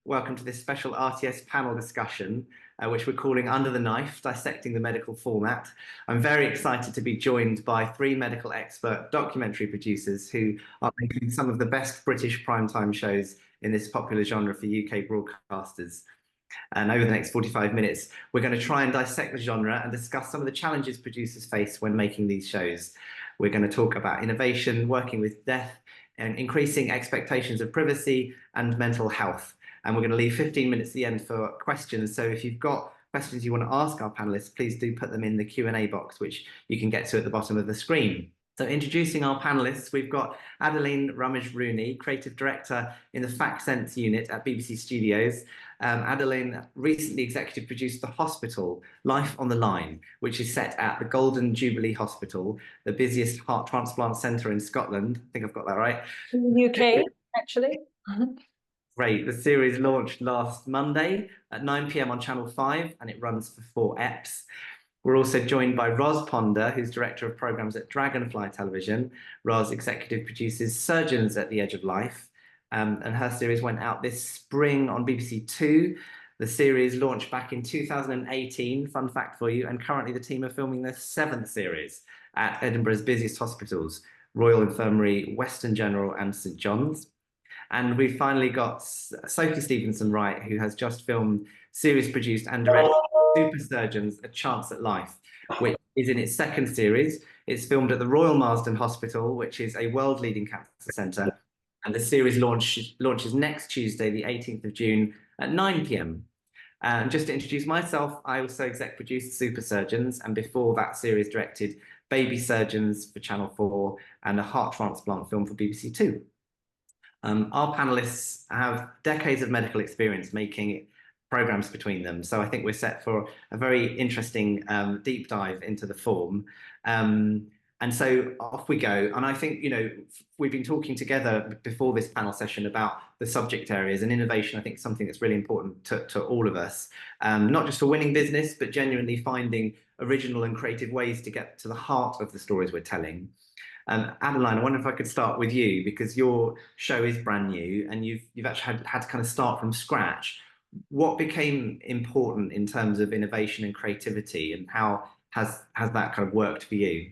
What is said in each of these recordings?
welcome to this special RTS panel discussion, which we're calling Under the Knife, Dissecting the Medical Format. I'm very excited to be joined by three medical expert documentary producers who are making some of the best British primetime shows in this popular genre for UK broadcasters. And over the next 45 minutes, we're going to try and dissect the genre and discuss some of the challenges producers face when making these shows. We're going to talk about innovation, working with death, and increasing expectations of privacy and mental health. And we're going to leave 15 minutes at the end for questions. So if you've got questions you want to ask our panelists, please do put them in the Q&A box, which you can get to at the bottom of the screen. So introducing our panelists, we've got Adeline Ramage Rooney, Creative Director in the Fact Sense unit at BBC Studios. Adeline recently executive produced The Hospital, Life on the Line, which is set at the Golden Jubilee Hospital, the busiest heart transplant centre in Scotland. I think I've got that right. In the UK, actually. Great. The series launched last Monday at 9 p.m. on Channel 5, and it runs for 4 eps. We're also joined by Ros Ponder, who's Director of Programmes at Dragonfly Television. Ros executive produces Surgeons at the Edge of Life, and her series went out this spring on BBC Two. The series launched back in 2018, fun fact for you, and currently the team are filming their 7th series at Edinburgh's busiest hospitals, Royal Infirmary, Western General and St John's. And we've finally got Sophie Wright, who has just filmed, series produced and directed Super Surgeons, A Chance at Life, which is in its 2nd series. It's filmed at the Royal Marsden Hospital, which is a world-leading cancer centre. And the series launches next Tuesday, the 18th of June at 9 p.m. And just to introduce myself, I also exec produced Super Surgeons, and before that series directed Baby Surgeons for Channel 4 and a heart transplant film for BBC Two. Our panelists have decades of medical experience making programs between them, so I think we're set for a very interesting deep dive into the form. And so off we go. And I think, you know, we've been talking together before this panel session about the subject areas, and innovation, I think, is something that's really important to all of us, not just for winning business, but genuinely finding original and creative ways to get to the heart of the stories we're telling. Adeline, I wonder if I could start with you, because your show is brand new and you've actually had to kind of start from scratch. What became important in terms of innovation and creativity, and how has that kind of worked for you?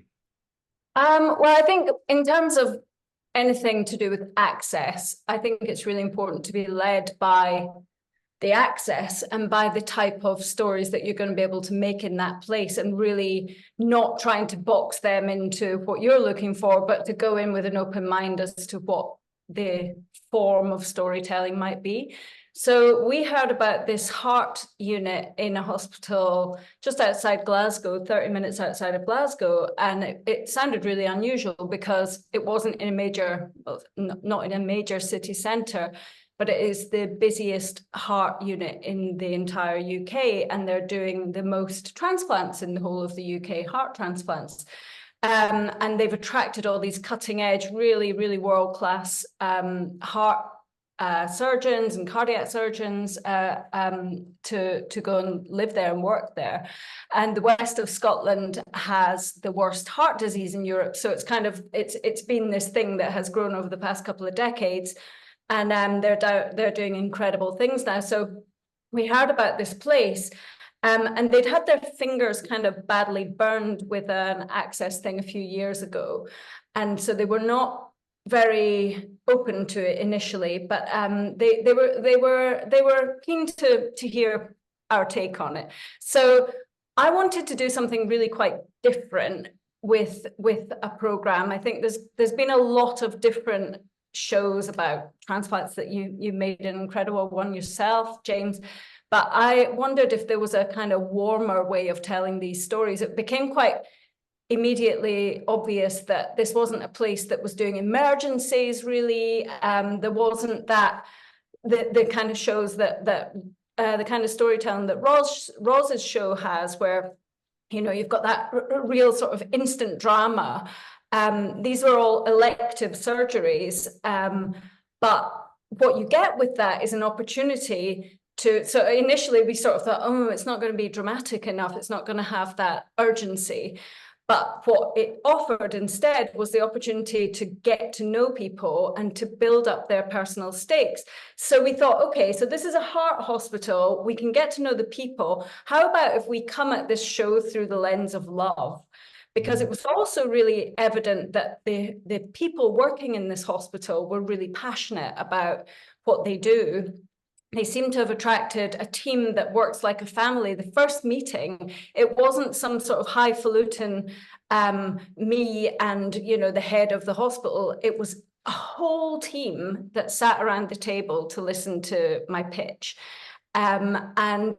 Well, I think in terms of anything to do with access, I think it's really important to be led by the access and by the type of stories that you're going to be able to make in that place, and really not trying to box them into what you're looking for, but to go in with an open mind as to what the form of storytelling might be. So we heard about this heart unit in a hospital just outside Glasgow, 30 minutes outside of Glasgow, and it sounded really unusual because it wasn't in a major, well, not in a major city centre, but it is the busiest heart unit in the entire UK, and they're doing the most transplants in the whole of the UK, heart transplants. And they've attracted all these cutting edge, really, really world-class heart surgeons and cardiac surgeons to go and live there and work there. And the west of Scotland has the worst heart disease in Europe. So it's kind of, it's been this thing that has grown over the past couple of decades. And they're doing incredible things now. So we heard about this place, and they'd had their fingers kind of badly burned with an access thing a few years ago. And so they were not very open to it initially, but they were keen to hear our take on it. So I wanted to do something really quite different with a program. I think there's been a lot of different shows about transplants that you made an incredible one yourself, James. But I wondered if there was a kind of warmer way of telling these stories. It became quite immediately obvious that this wasn't a place that was doing emergencies, really. There wasn't that the kind of shows that the kind of storytelling that Ros's show has, where, you know, you've got that real sort of instant drama. These were all elective surgeries, but what you get with that is an opportunity to, so initially we sort of thought, oh, it's not going to be dramatic enough, it's not going to have that urgency. But what it offered instead was the opportunity to get to know people and to build up their personal stakes. So we thought, okay, so this is a heart hospital. We can get to know the people. How about if we come at this show through the lens of love? Because it was also really evident that the people working in this hospital were really passionate about what they do. They seem to have attracted a team that works like a family. The first meeting, it wasn't some sort of highfalutin me and, you know, the head of the hospital. It was a whole team that sat around the table to listen to my pitch. And,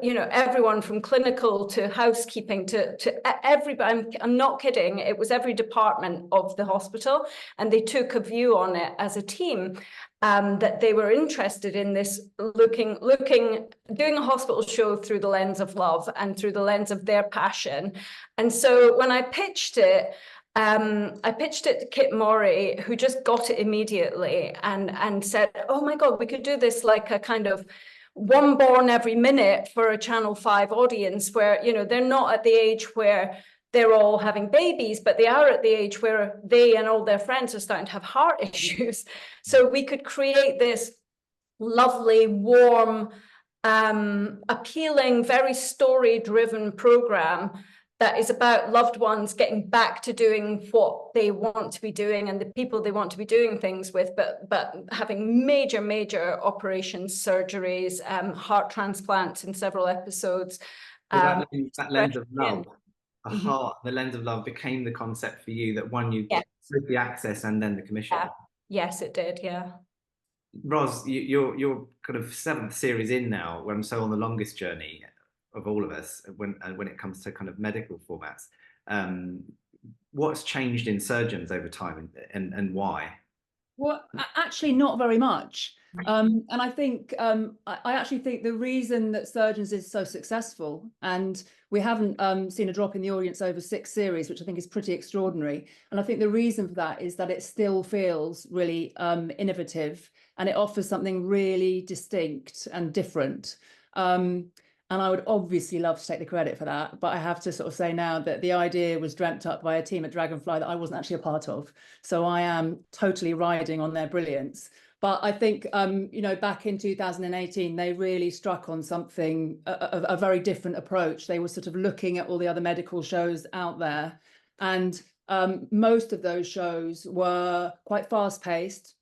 you know, everyone from clinical to housekeeping to everybody, I'm not kidding, it was every department of the hospital, and they took a view on it as a team, that they were interested in this doing a hospital show through the lens of love and through the lens of their passion. And so when I pitched it to Kit Morey, who just got it immediately and said, oh my God, we could do this like a kind of one born every minute for a Channel 5 audience, where, you know, they're not at the age where they're all having babies, but they are at the age where they and all their friends are starting to have heart issues. So we could create this lovely, warm, appealing, very story-driven program that is about loved ones getting back to doing what they want to be doing and the people they want to be doing things with, but having major operations, surgeries, heart transplants in several episodes. So that lens of love, Mm-hmm. the lens of love became the concept for you that won you both the access and then the commission. Yeah. Yes, it did. Yeah. Ros, you're kind of seventh series in now, where I'm so on the longest journey of all of us when it comes to kind of medical formats. What's changed in surgeons over time, and why? Well, actually, not very much. And I think I actually think the reason that Surgeons is so successful, and we haven't seen a drop in the audience over 6 series, which I think is pretty extraordinary. And I think the reason for that is that it still feels really innovative, and it offers something really distinct and different. And I would obviously love to take the credit for that, but I have to sort of say now that the idea was dreamt up by a team at Dragonfly that I wasn't actually a part of. So I am totally riding on their brilliance. But I think, you know, back in 2018, they really struck on something, a very different approach. They were sort of looking at all the other medical shows out there. And most of those shows were quite fast paced,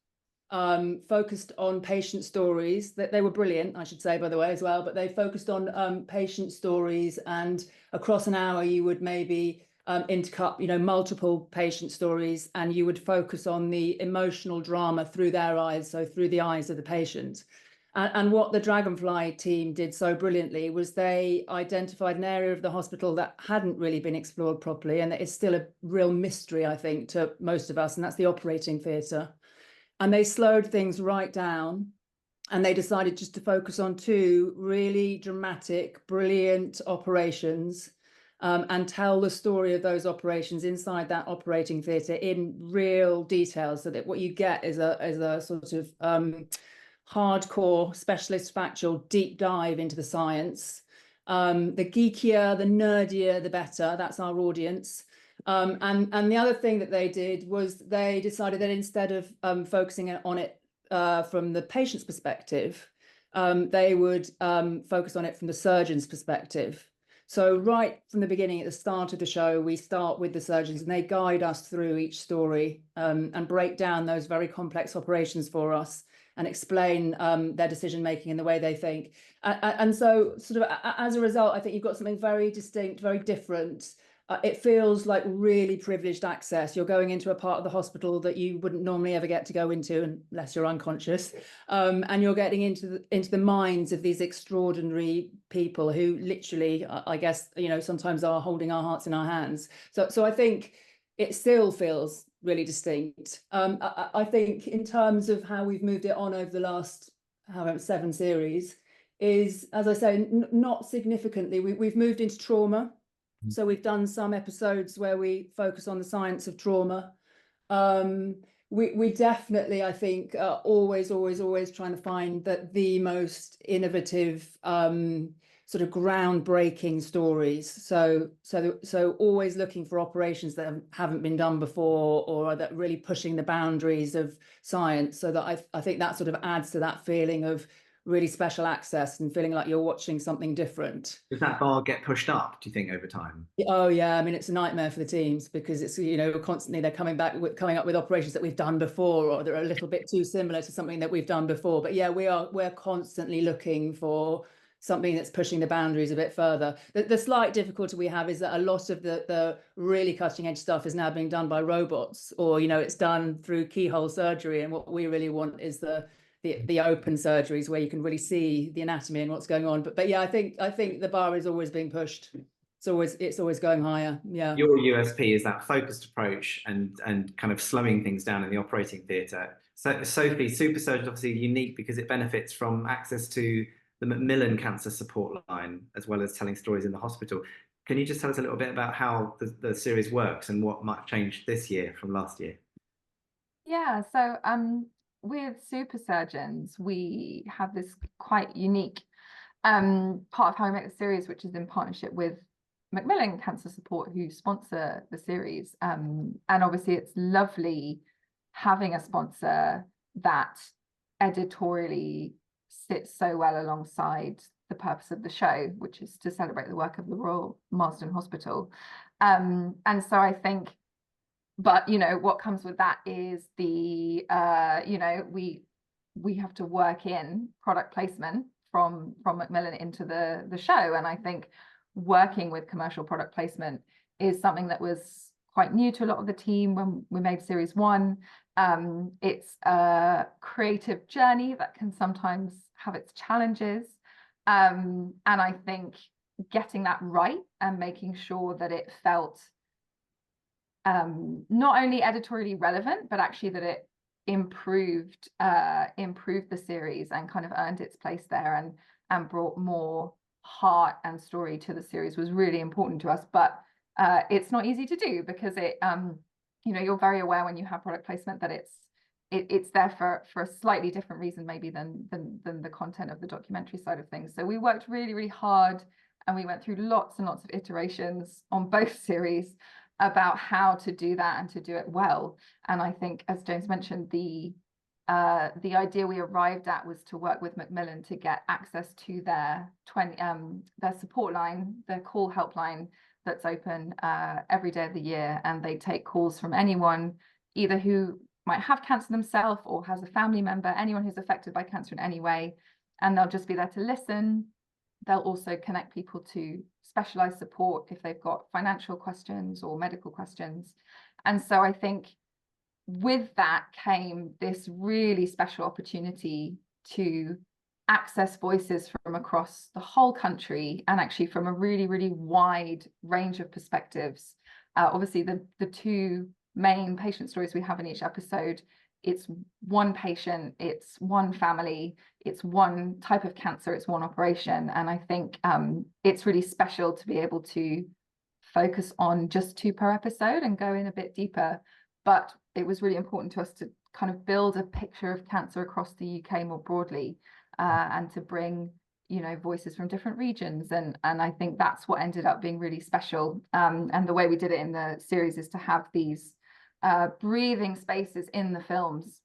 focused on patient stories. That they were brilliant, I should say, by the way, as well, but they focused on patient stories, and across an hour you would maybe intercut, you know, multiple patient stories, and you would focus on the emotional drama through their eyes, so through the eyes of the patient. And what the Dragonfly team did so brilliantly was they identified an area of the hospital that hadn't really been explored properly, and that is still a real mystery, I think, to most of us, and that's the operating theatre. And they slowed things right down, and they decided just to focus on 2 really dramatic, brilliant operations, and tell the story of those operations inside that operating theatre in real detail, so that what you get is a sort of hardcore specialist factual deep dive into the science. The geekier, the nerdier, the better. That's our audience. And the other thing that they did was they decided that instead of focusing on it from the patient's perspective, they would focus on it from the surgeon's perspective. So right from the beginning, at the start of the show, we start with the surgeons, and they guide us through each story, and break down those very complex operations for us, and explain their decision making and the way they think. And so sort of as a result, I think you've got something very distinct, very different. It feels like really privileged access. You're going into a part of the hospital that you wouldn't normally ever get to go into unless you're unconscious. And you're getting into the minds of these extraordinary people who literally, I guess, you know, sometimes are holding our hearts in our hands. So I think it still feels really distinct. I think in terms of how we've moved it on over the last 7 series is, as I say, not significantly. We've moved into trauma. So we've done some episodes where we focus on the science of trauma. We definitely, I think, are always trying to find the most innovative sort of groundbreaking stories. So always looking for operations that haven't been done before, or that really pushing the boundaries of science. So that I think that sort of adds to that feeling of really special access and feeling like you're watching something different. Does that bar get pushed up, do you think, over time? Oh yeah, I mean, it's a nightmare for the teams, because it's, you know, constantly they're coming up with operations that we've done before, or they're a little bit too similar to something that we've done before. But yeah, we're constantly looking for something that's pushing the boundaries a bit further. The slight difficulty we have is that a lot of the really cutting edge stuff is now being done by robots, or, you know, it's done through keyhole surgery, and what we really want is the open surgeries where you can really see the anatomy and what's going on. But yeah, I think the bar is always being pushed. It's always going higher. Yeah. Your USP is that focused approach and kind of slowing things down in the operating theatre. So Sophie, super surgeon, obviously unique because it benefits from access to the Macmillan Cancer Support Line, as well as telling stories in the hospital. Can you just tell us a little bit about how the series works and what might change this year from last year? Yeah, so with super surgeons, we have this quite unique part of how we make the series, which is in partnership with Macmillan Cancer Support, who sponsor the series. And obviously it's lovely having a sponsor that editorially sits so well alongside the purpose of the show, which is to celebrate the work of the Royal Marsden Hospital. And so I think, but you know, what comes with that is the you know, we have to work in product placement from Macmillan into the show. And I think working with commercial product placement is something that was quite new to a lot of the team when we made series 1. It's a creative journey that can sometimes have its challenges. And I think getting that right and making sure that it felt not only editorially relevant, but actually that it improved the series and kind of earned its place there and brought more heart and story to the series was really important to us. But it's not easy to do, because it you know, you're very aware when you have product placement that it's there for a slightly different reason maybe than the content of the documentary side of things. So we worked really, really hard, and we went through lots and lots of iterations on both series about how to do that and to do it well. And I think, as James mentioned, the idea we arrived at was to work with Macmillan to get access to their support line, their call helpline that's open every day of the year, and they take calls from anyone either who might have cancer themselves or has a family member, anyone who's affected by cancer in any way, and they'll just be there to listen. They'll also connect people to specialized support if they've got financial questions or medical questions. And so I think with that came this really special opportunity to access voices from across the whole country, and actually from a really, really wide range of perspectives. Obviously, the two main patient stories we have in each episode, it's one patient, it's one family, it's one type of cancer, it's one operation. And I think it's really special to be able to focus on just 2 per episode and go in a bit deeper. But it was really important to us to kind of build a picture of cancer across the UK more broadly, and to bring, you know, voices from different regions. And I think that's what ended up being really special. And the way we did it in the series is to have these breathing spaces in the films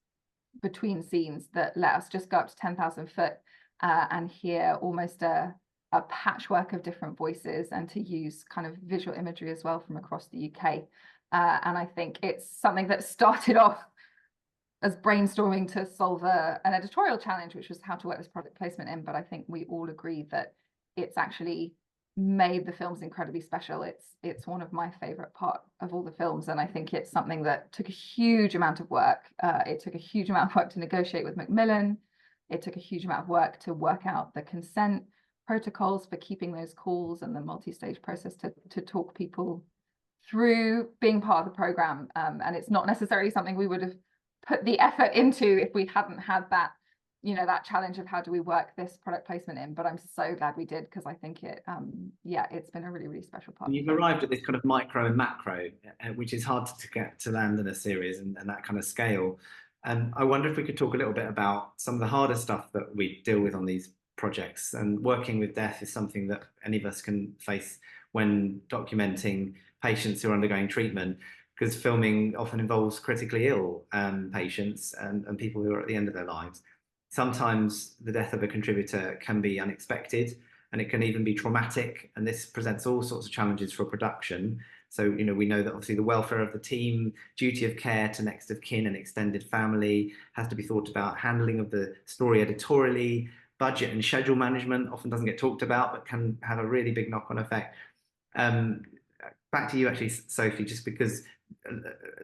between scenes that let us just go up to 10,000 foot and hear almost a patchwork of different voices, and to use kind of visual imagery as well from across the UK. And I think it's something that started off as brainstorming to solve an editorial challenge, which was how to work this product placement in. But I think we all agree that it's actually made the films incredibly special. It's one of my favorite part of all the films, and I think it's something that took a huge amount of work. It took a huge amount of work to negotiate with Macmillan. It took a huge amount of work to work out the consent protocols for keeping those calls and the multi-stage process to talk people through being part of the program. And it's not necessarily something we would have put the effort into if we hadn't had that, you know, that challenge of how do we work this product placement in. But I'm so glad we did, because I think it yeah, it's been a really, really special part. You've arrived at this kind of micro and macro, which is hard to get to land in a series, and that kind of scale. And I wonder if we could talk a little bit about some of the harder stuff that we deal with on these projects, and working with death is something that any of us can face when documenting patients who are undergoing treatment, because filming often involves critically ill patients and people who are at the end of their lives. Sometimes the death of a contributor can be unexpected, and it can even be traumatic, and this presents all sorts of challenges for production. So, you know, we know that obviously the welfare of the team, duty of care to next of kin and extended family has to be thought about, handling of the story editorially, budget and schedule management often doesn't get talked about, but can have a really big knock-on effect. Back to you, actually, Sophie, just because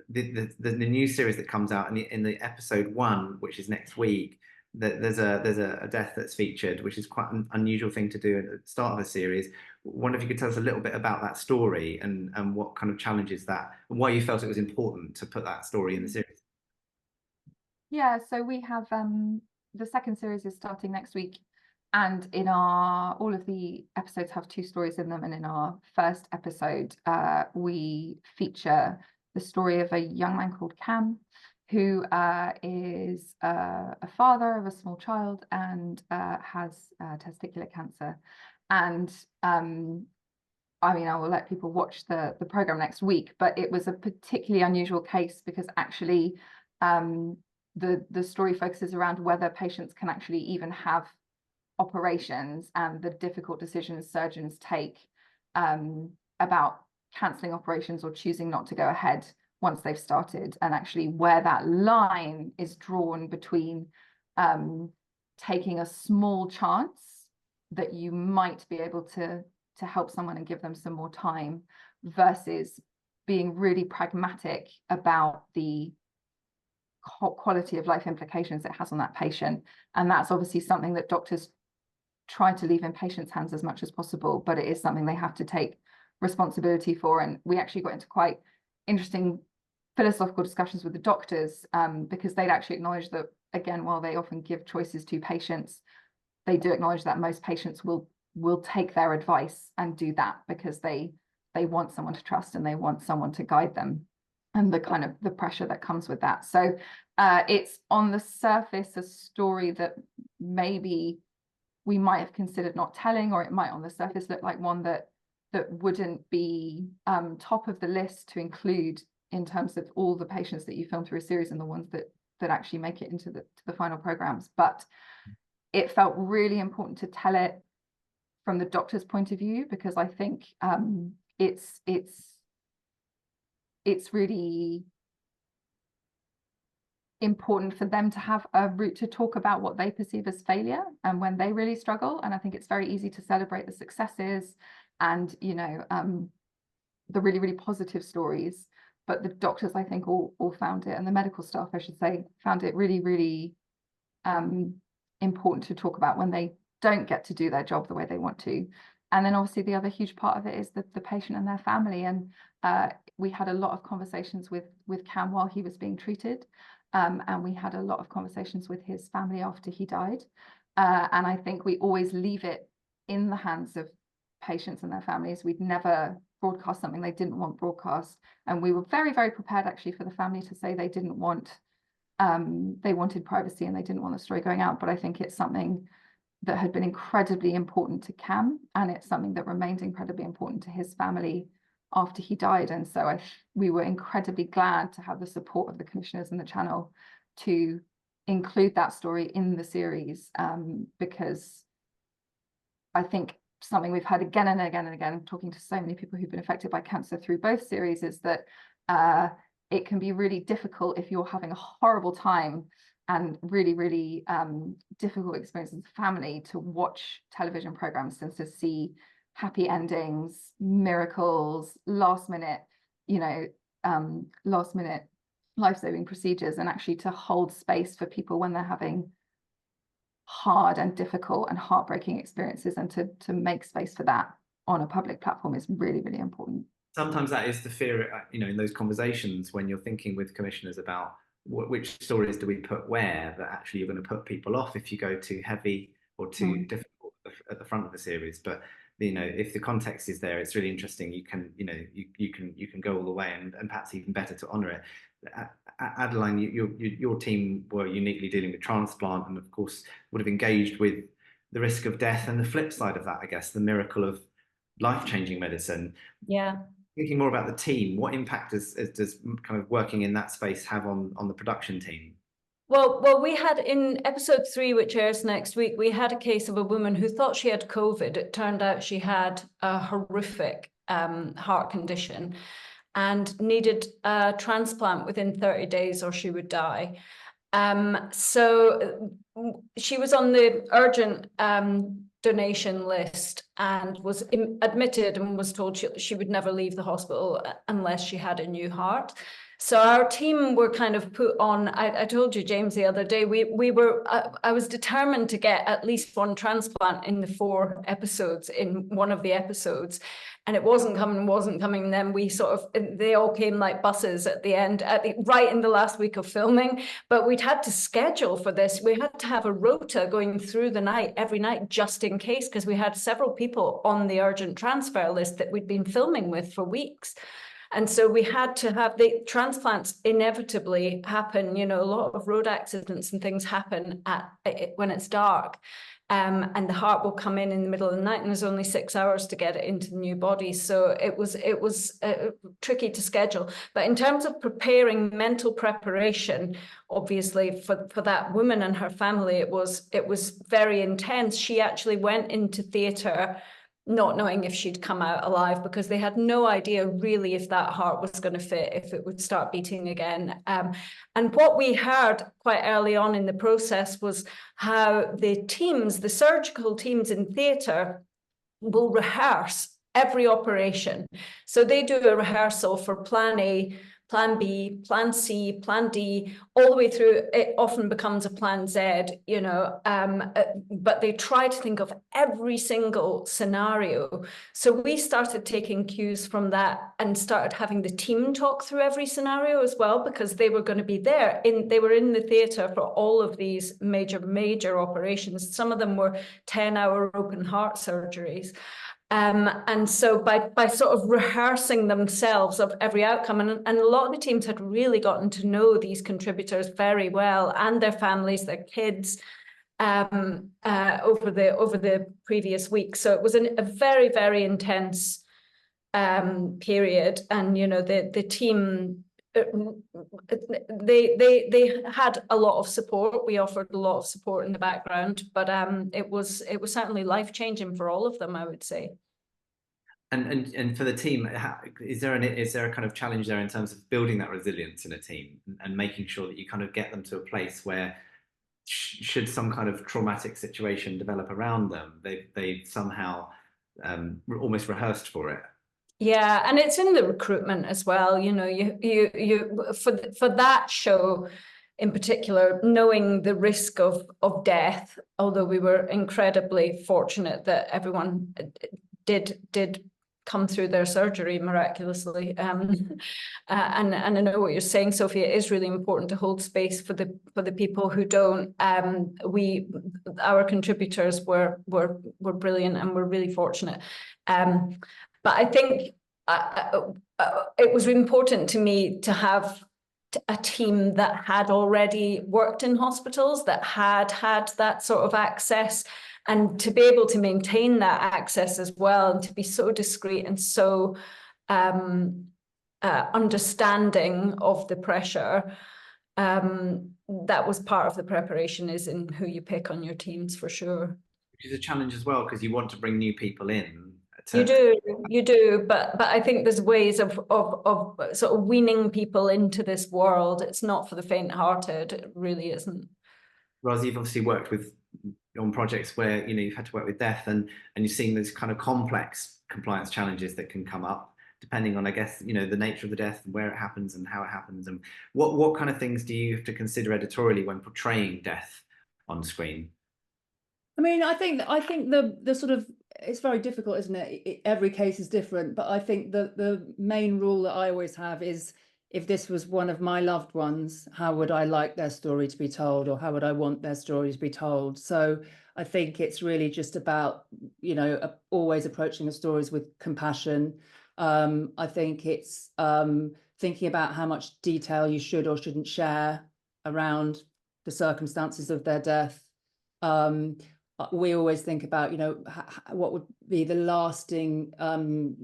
the new series that comes out in the episode 1, which is next week, there's a death that's featured, which is quite an unusual thing to do at the start of a series. I wonder if you could tell us a little bit about that story and what kind of challenges that, and why you felt it was important to put that story in the series. Yeah, so we have the second series is starting next week, and in all of the episodes have 2 stories in them, and in our first episode we feature the story of a young man called Cam, who is a father of a small child and has testicular cancer. And I mean, I will let people watch the program next week, but it was a particularly unusual case because actually the story focuses around whether patients can actually even have operations and the difficult decisions surgeons take about cancelling operations or choosing not to go ahead once they've started, and actually where that line is drawn between taking a small chance that you might be able to help someone and give them some more time versus being really pragmatic about the quality of life implications it has on that patient. And that's obviously something that doctors try to leave in patients' hands as much as possible, but it is something they have to take responsibility for. And we actually got into quite interesting philosophical discussions with the doctors because they'd actually acknowledge that, again, while they often give choices to patients, they do acknowledge that most patients will take their advice and do that because they want someone to trust and they want someone to guide them, and the kind of the pressure that comes with that. So it's on the surface a story that maybe we might have considered not telling, or it might on the surface look like one that wouldn't be top of the list to include in terms of all the patients that you film through a series and the ones that actually make it into the final programs. But it felt really important to tell it from the doctor's point of view, because I think it's really important for them to have a route to talk about what they perceive as failure and when they really struggle. And I think it's very easy to celebrate the successes and, you know, the really, really positive stories. But the doctors, I think, all found it, and the medical staff, I should say, found it really, really important to talk about when they don't get to do their job the way they want to. And then obviously the other huge part of it is the patient and their family. And we had a lot of conversations with Cam while he was being treated. And we had a lot of conversations with his family after he died. And I think we always leave it in the hands of patients and their families. We'd never broadcast something they didn't want broadcast. And we were very, very prepared actually for the family to say they didn't want, they wanted privacy and they didn't want the story going out. But I think it's something that had been incredibly important to Cam, and it's something that remained incredibly important to his family after he died. And so we were incredibly glad to have the support of the commissioners and the channel to include that story in the series, because I think something we've had again and again and again, talking to so many people who've been affected by cancer through both series, is that it can be really difficult if you're having a horrible time and really, really difficult experiences as a family to watch television programs and to see happy endings, miracles, last minute life-saving procedures, and actually to hold space for people when they're having hard and difficult and heartbreaking experiences, and to make space for that on a public platform is really, really important. Sometimes that is the fear, you know, in those conversations when you're thinking with commissioners about which stories do we put where, that actually you're going to put people off if you go too heavy or too difficult at the front of the series. But you know, if the context is there, it's really interesting. You can, you know, you can go all the way, and perhaps even better to honour it. Adeline, your team were uniquely dealing with transplant, and of course would have engaged with the risk of death and the flip side of that, I guess, the miracle of life-changing medicine. Yeah. Thinking more about the team, what impact does kind of working in that space have on the production team? Well, we had in episode 3, which airs next week, we had a case of a woman who thought she had COVID. It turned out she had a horrific heart condition and needed a transplant within 30 days or she would die. So she was on the urgent donation list and was admitted and was told she would never leave the hospital unless she had a new heart. So our team were kind of put on, I told you, James, the other day, I was determined to get at least one transplant in the 4 episodes, in one of the episodes. And it wasn't coming. Then they all came like buses at the end, right in the last week of filming. But we'd had to schedule for this. We had to have a rota going through the night, every night, just in case, because we had several people on the urgent transfer list that we'd been filming with for weeks. And so we had to have the transplants inevitably happen. A lot of road accidents and things happen when it's dark. And the heart will come in the middle of the night, and there's only 6 hours to get it into the new body. So it was tricky to schedule. But in terms of preparing, mental preparation, obviously for that woman and her family, it was very intense. She actually went into theatre not knowing if she'd come out alive, because they had no idea really if that heart was going to fit, if it would start beating again. And what we heard quite early on in the process was how the surgical teams in theatre will rehearse every operation. So they do a rehearsal for plan A, plan B, plan C, plan D, all the way through. It often becomes a plan Z, but they try to think of every single scenario. So we started taking cues from that and started having the team talk through every scenario as well, because they were going to be there. They were in the theatre for all of these major operations. Some of them were 10-hour open heart surgeries. And so by sort of rehearsing themselves of every outcome, and a lot of the teams had really gotten to know these contributors very well, and their families, their kids, over the previous week. So it was a very, very intense period. And the team, they had a lot of support. We offered a lot of support in the background, but it was certainly life-changing for all of them, I would say. And for the team, is there a kind of challenge there in terms of building that resilience in a team and making sure that you kind of get them to a place where, should some kind of traumatic situation develop around them, they somehow almost rehearsed for it? Yeah, and it's in the recruitment as well. You for that show in particular, knowing the risk of death, although we were incredibly fortunate that everyone did come through their surgery miraculously. And I know what you're saying, Sophie. It is really important to hold space for the people who don't. Our contributors were brilliant, and we're really fortunate. But I think it was important to me to have a team that had already worked in hospitals, that had that sort of access, and to be able to maintain that access as well, and to be so discreet and so understanding of the pressure. That was part of the preparation, is in who you pick on your teams, for sure. Which is a challenge as well, because you want to bring new people in. You do, but I think there's ways of sort of weaning people into this world. It's not for the faint-hearted. It really isn't. Ros, you've obviously worked on projects where you've had to work with death, and you've seen those kind of complex compliance challenges that can come up depending on, I guess, the nature of the death and where it happens and how it happens, and what kind of things do you have to consider editorially when portraying death on screen? I mean, I think the sort of, it's very difficult, isn't it? Every case is different, but I think the main rule that I always have is, if this was one of my loved ones, how would I like their story to be told, or how would I want their story to be told? So I think it's really just about, always approaching the stories with compassion. I think it's thinking about how much detail you should or shouldn't share around the circumstances of their death. we always think about, you know, what would be the lasting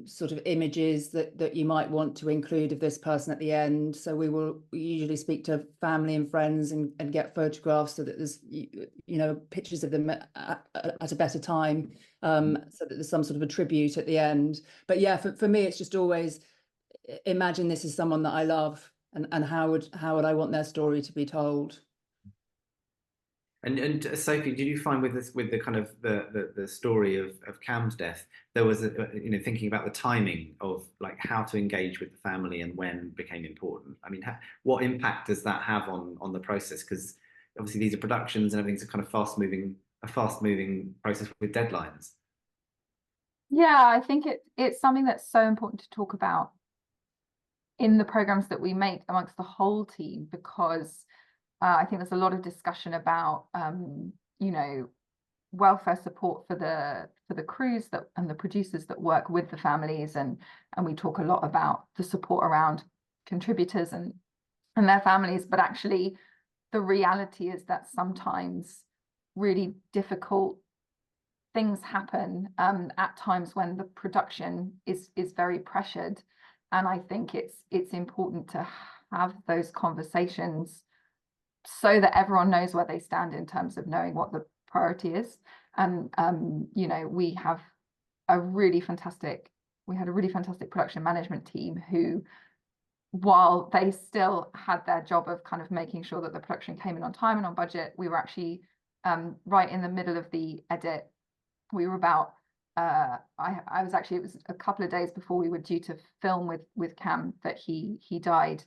sort of images that you might want to include of this person at the end. So we usually speak to family and friends and get photographs so that there's, you know, pictures of them at a better time, so that there's some sort of a tribute at the end. But yeah, for me, it's just always imagine this is someone that I love, and how would I want their story to be told. And Sophie, did you find with the kind of the story of Cam's death, there was you know, thinking about the timing of like how to engage with the family and when became important? I mean, what impact does that have on the process? Because obviously these are productions and everything's a kind of fast moving process with deadlines. Yeah, I think it's something that's so important to talk about in the programs that we make amongst the whole team, because I think there's a lot of discussion about, you know, welfare support for the crews and the producers that work with the families, and we talk a lot about the support around contributors and their families. But actually, the reality is that sometimes really difficult things happen at times when the production is very pressured, and I think it's important to have those conversations so that everyone knows where they stand in terms of knowing what the priority is. And you know, we had a really fantastic production management team who, while they still had their job of kind of making sure that the production came in on time and on budget, we were actually right in the middle of the edit. We were about I was actually, it was a couple of days before we were due to film with Cam that he died.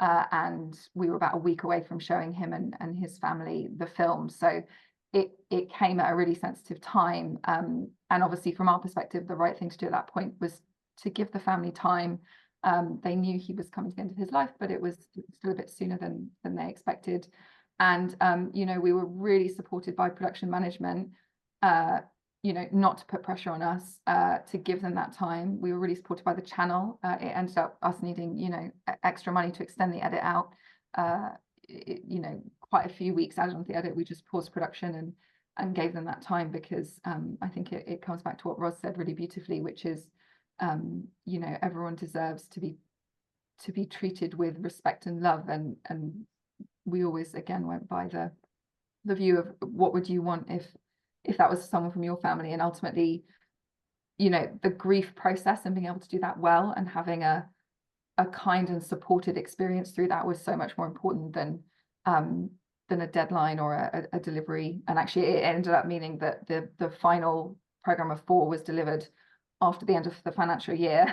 And we were about a week away from showing him and his family the film. So it came at a really sensitive time. And obviously from our perspective, the right thing to do at that point was to give the family time. They knew he was coming to the end of his life, but it was still a bit sooner than they expected. And, you know, we were really supported by production management, you know, not to put pressure on us, to give them that time. We were really supported by the channel. It ended up us needing, you know, extra money to extend the edit out. You know, quite a few weeks out of the edit, we just paused production and gave them that time, because I think it comes back to what Roz said really beautifully, which is, you know, everyone deserves to be treated with respect and love. And we always, again, went by the view of what would you want if that was someone from your family. And ultimately, you know, the grief process and being able to do that well and having a kind and supported experience through that was so much more important than a deadline or a delivery. And actually it ended up meaning that the final program of 4 was delivered after the end of the financial year,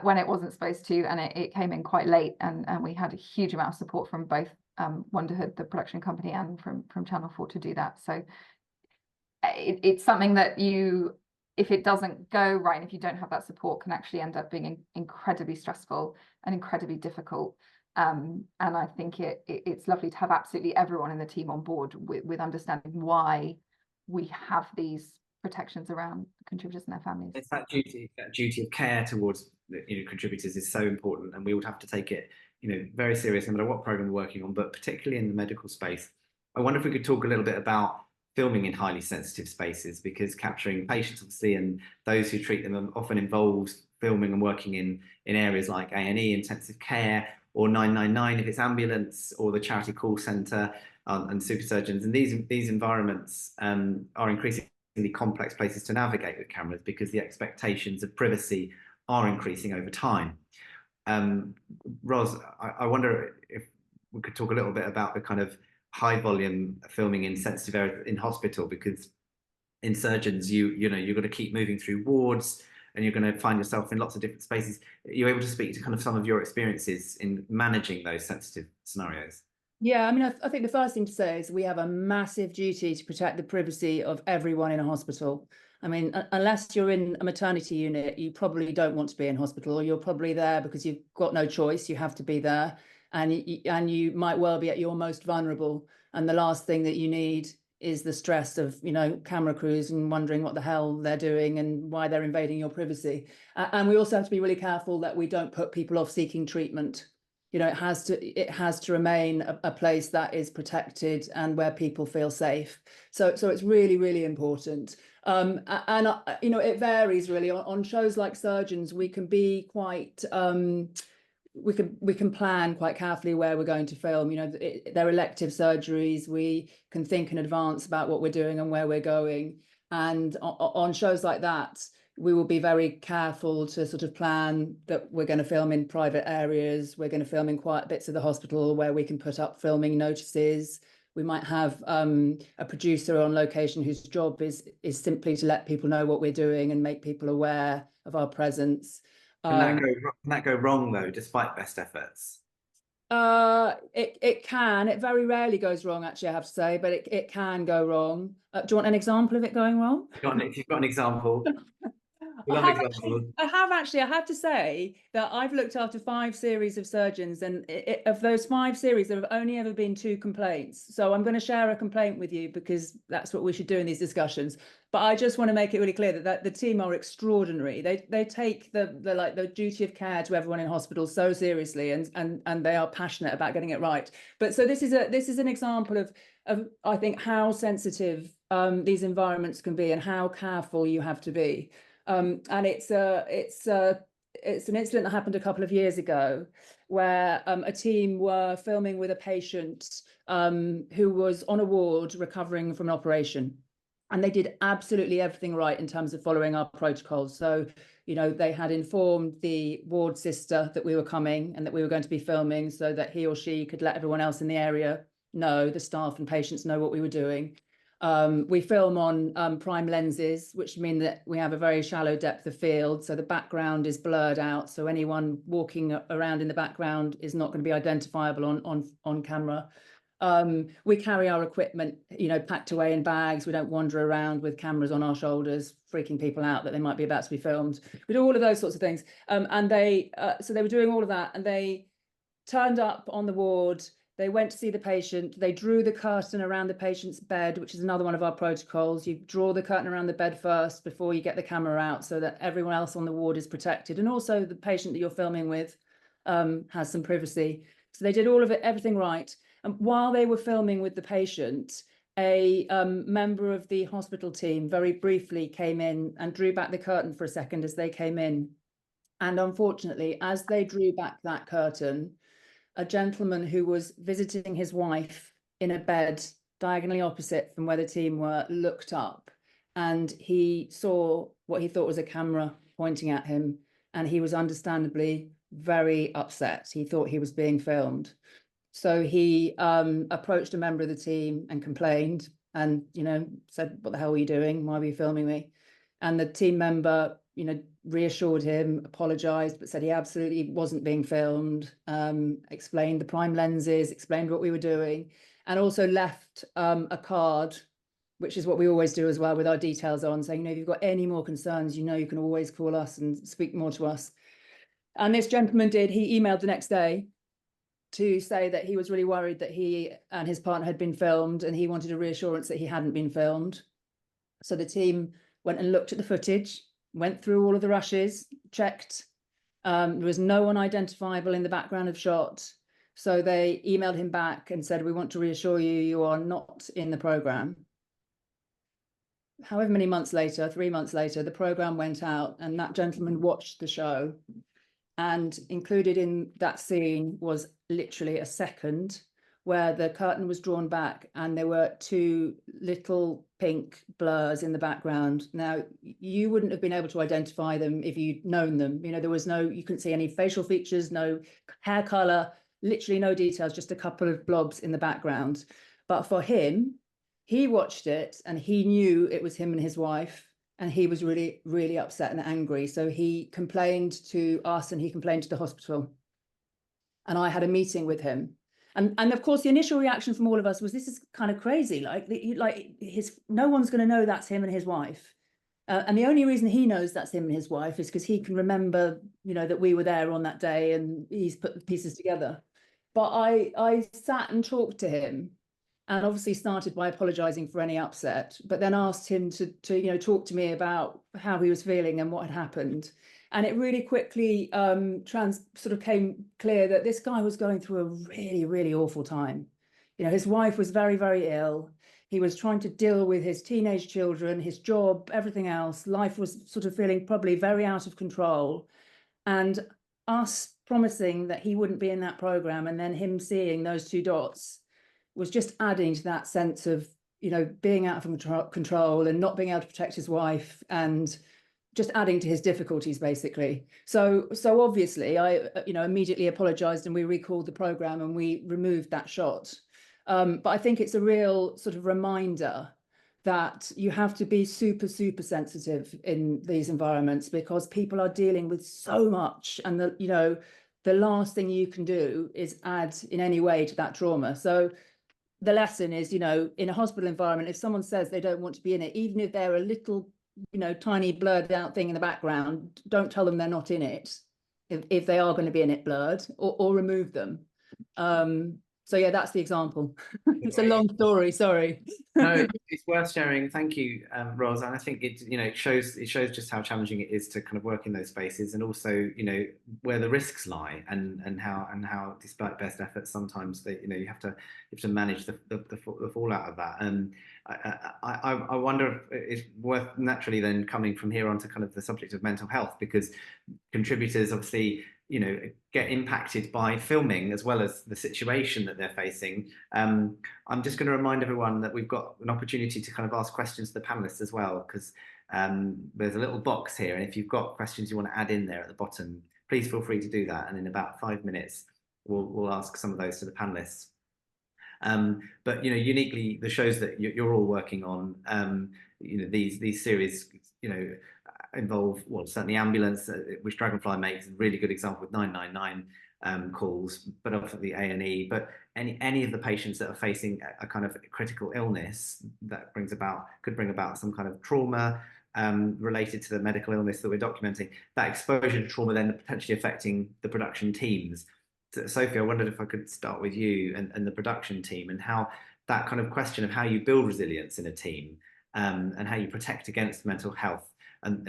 when it wasn't supposed to, and it came in quite late, and we had a huge amount of support from both Wonderhood, the production company, and from Channel 4 to do that. So it's something that if it doesn't go right, and if you don't have that support, can actually end up being incredibly stressful and incredibly difficult. And I think it's lovely to have absolutely everyone in the team on board with understanding why we have these protections around contributors and their families. It's that duty of care towards contributors is so important, and we would have to take it very serious no matter what program we're working on, but particularly in the medical space. I wonder if we could talk a little bit about filming in highly sensitive spaces, because capturing patients, obviously, and those who treat them often involves filming and working in areas like A&E, intensive care, or 999 if it's ambulance, or the charity call centre, and super surgeons. And these environments are increasingly complex places to navigate with cameras, because the expectations of privacy are increasing over time. Roz, I wonder if we could talk a little bit about the kind of high volume filming in sensitive areas in hospital, because in surgeons, you've got to keep moving through wards, and you're going to find yourself in lots of different spaces. Are you able to speak to kind of some of your experiences in managing those sensitive scenarios? Yeah, I mean, I think the first thing to say is we have a massive duty to protect the privacy of everyone in a hospital. I mean, unless you're in a maternity unit, you probably don't want to be in hospital, or you're probably there because you've got no choice. You have to be there, and you might well be at your most vulnerable. And the last thing that you need is the stress of, camera crews and wondering what the hell they're doing and why they're invading your privacy. And we also have to be really careful that we don't put people off seeking treatment. You know, it has to remain a place that is protected and where people feel safe. So it's really, really important. You know, it varies really. On shows like Surgeons, we can be quite we can plan quite carefully where we're going to film. You know, they're elective surgeries. We can think in advance about what we're doing and where we're going. And on shows like that, we will be very careful to sort of plan that we're going to film in private areas. We're going to film in quiet bits of the hospital where we can put up filming notices. We might have a producer on location whose job is simply to let people know what we're doing and make people aware of our presence. Can that go wrong though, despite best efforts? It can. It very rarely goes wrong, actually, I have to say, but it can go wrong. Do you want an example of it going wrong? If you've got an example. I have to say that I've looked after 5 series of Surgeons, and of those 5 series, there have only ever been 2 complaints. So I'm going to share a complaint with you because that's what we should do in these discussions. But I just want to make it really clear that the team are extraordinary. They take the duty of care to everyone in hospital so seriously, and they are passionate about getting it right. But so this is an example of I think how sensitive these environments can be and how careful you have to be. And it's an incident that happened a couple of years ago where a team were filming with a patient who was on a ward recovering from an operation. And they did absolutely everything right in terms of following our protocols. So, you know, they had informed the ward sister that we were coming and that we were going to be filming so that he or she could let everyone else in the area know, the staff and patients know what we were doing. We film on prime lenses, which mean that we have a very shallow depth of field. So the background is blurred out. So anyone walking around in the background is not going to be identifiable on camera. We carry our equipment, you know, packed away in bags. We don't wander around with cameras on our shoulders, freaking people out that they might be about to be filmed. We do all of those sorts of things. And so they were doing all of that, and they turned up on the ward. They went to see the patient. They drew the curtain around the patient's bed, which is another one of our protocols. You draw the curtain around the bed first before you get the camera out so that everyone else on the ward is protected. And also the patient that you're filming with has some privacy. So they did all of it, everything right. And while they were filming with the patient, a member of the hospital team very briefly came in and drew back the curtain for a second as they came in. And unfortunately, as they drew back that curtain, a gentleman who was visiting his wife in a bed diagonally opposite from where the team were looked up, and he saw what he thought was a camera pointing at him, and he was understandably very upset. He thought he was being filmed. So he approached a member of the team and complained and, you know, said, "What the hell were you doing? Why were you filming me?" And the team member, you know, reassured him, apologized, but said he absolutely wasn't being filmed, explained the prime lenses, explained what we were doing, and also left a card, which is what we always do as well, with our details on, saying, you know, if you've got any more concerns, you know, you can always call us and speak more to us. And this gentleman did. He emailed the next day to say that he was really worried that he and his partner had been filmed, and he wanted a reassurance that he hadn't been filmed. So the team went and looked at the footage, went through all of the rushes, checked. There was no one identifiable in the background of shot. So they emailed him back and said, "We want to reassure you, you are not in the programme." However many months later, 3 months later, the programme went out and that gentleman watched the show. And included in that scene was literally a second where the curtain was drawn back and there were 2 little pink blurs in the background. Now, you wouldn't have been able to identify them if you'd known them. You know, there was you couldn't see any facial features, no hair color, literally no details, just a couple of blobs in the background. But for him, he watched it and he knew it was him and his wife. And he was really, really upset and angry. So he complained to us and he complained to the hospital. And I had a meeting with him. And of course, the initial reaction from all of us was, this is kind of crazy. No one's going to know that's him and his wife. And the only reason he knows that's him and his wife is because he can remember, you know, that we were there on that day and he's put the pieces together. But I sat and talked to him. And obviously started by apologising for any upset, but then asked him to you know, talk to me about how he was feeling and what had happened. And it really quickly sort of came clear that this guy was going through a really, really awful time. You know, his wife was very, very ill. He was trying to deal with his teenage children, his job, everything else. Life was sort of feeling probably very out of control. And us promising that he wouldn't be in that program, and then him seeing those two dots, was just adding to that sense of, you know, being out of control and not being able to protect his wife, and just adding to his difficulties, basically. So obviously I, you know, immediately apologized, and we recalled the program and we removed that shot. But I think it's a real sort of reminder that you have to be super, super sensitive in these environments, because people are dealing with so much, and the last thing you can do is add in any way to that trauma. So the lesson is, you know, in a hospital environment, if someone says they don't want to be in it, even if they're a little, you know, tiny blurred out thing in the background, don't tell them they're not in it if they are going to be in it blurred, or remove them. So yeah, that's the example. It's a long story, sorry. No, it's worth sharing. Thank you, Ros. And I think it, you know, it shows just how challenging it is to kind of work in those spaces, and also, you know, where the risks lie, and how despite best efforts, sometimes they, you know, you have to manage the fallout of that. And I wonder if it's worth naturally then coming from here on to kind of the subject of mental health, because contributors obviously, you know, get impacted by filming as well as the situation that they're facing. I'm just going to remind everyone that we've got an opportunity to kind of ask questions to the panelists as well, because there's a little box here, and if you've got questions you want to add in there at the bottom, please feel free to do that, and in about 5 minutes we'll ask some of those to the panelists. But you know, uniquely, the shows that you're all working on, you know, these series, you know, involve, well, certainly ambulance, which Dragonfly makes a really good example with 999 calls, but obviously A&E, but any of the patients that are facing a kind of critical illness that could bring about some kind of trauma related to the medical illness that we're documenting, that exposure to trauma then potentially affecting the production teams. So, Sophie, I wondered if I could start with you and the production team, and how that kind of question of how you build resilience in a team, and how you protect against mental health and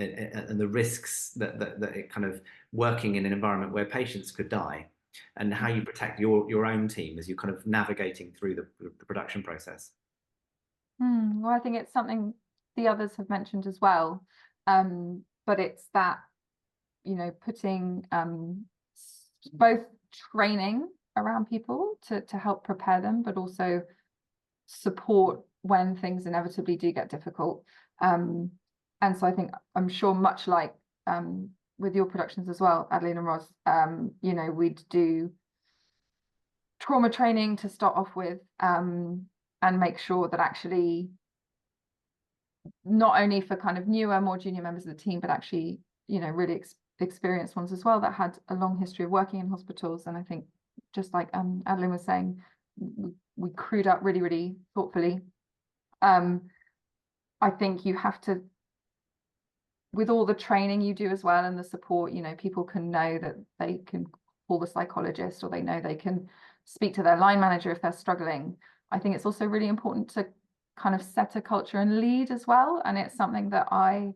the risks that it kind of working in an environment where patients could die, and how you protect your own team as you're kind of navigating through the production process. Well, I think it's something the others have mentioned as well, but it's that, you know, putting both training around people to help prepare them, but also support when things inevitably do get difficult. And so I think, I'm sure, much like with your productions as well, Adeline and Ros, you know, we'd do trauma training to start off with, and make sure that actually, not only for kind of newer, more junior members of the team, but actually, you know, really experienced ones as well that had a long history of working in hospitals. And I think, just like Adeline was saying, we crewed up really, really thoughtfully. I think you have to, with all the training you do as well and the support, you know, people can know that they can call the psychologist, or they know they can speak to their line manager if they're struggling. I think it's also really important to kind of set a culture and lead as well. And it's something that I,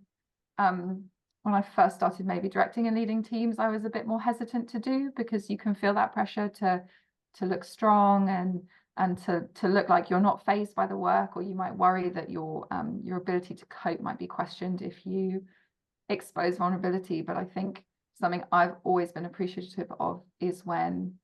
when I first started maybe directing and leading teams, I was a bit more hesitant to do, because you can feel that pressure to look strong and to look like you're not fazed by the work, or you might worry that your ability to cope might be questioned if you expose vulnerability. But I think something I've always been appreciative of is when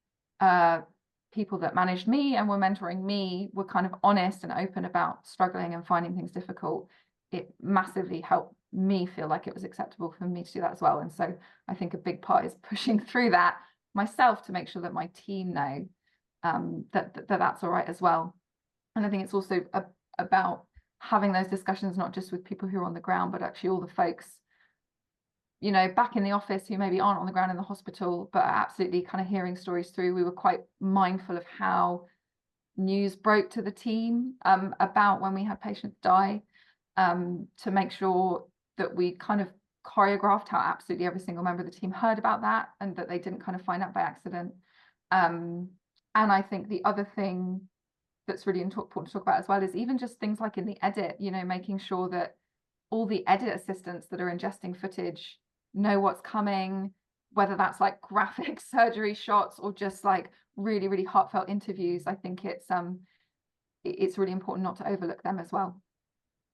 people that managed me and were mentoring me were kind of honest and open about struggling and finding things difficult. It massively helped me feel like it was acceptable for me to do that as well. And so I think a big part is pushing through that myself to make sure that my team know that's all right as well. And I think it's also about having those discussions, not just with people who are on the ground, but actually all the folks, you know, back in the office who maybe aren't on the ground in the hospital, but are absolutely kind of hearing stories through. We were quite mindful of how news broke to the team about when we had patients die, to make sure that we kind of choreographed how absolutely every single member of the team heard about that, and that they didn't kind of find out by accident. And I think the other thing that's really important to talk about as well is even just things like in the edit, you know, making sure that all the edit assistants that are ingesting footage know what's coming, whether that's like graphic surgery shots or just like really, really heartfelt interviews. I think it's really important not to overlook them as well.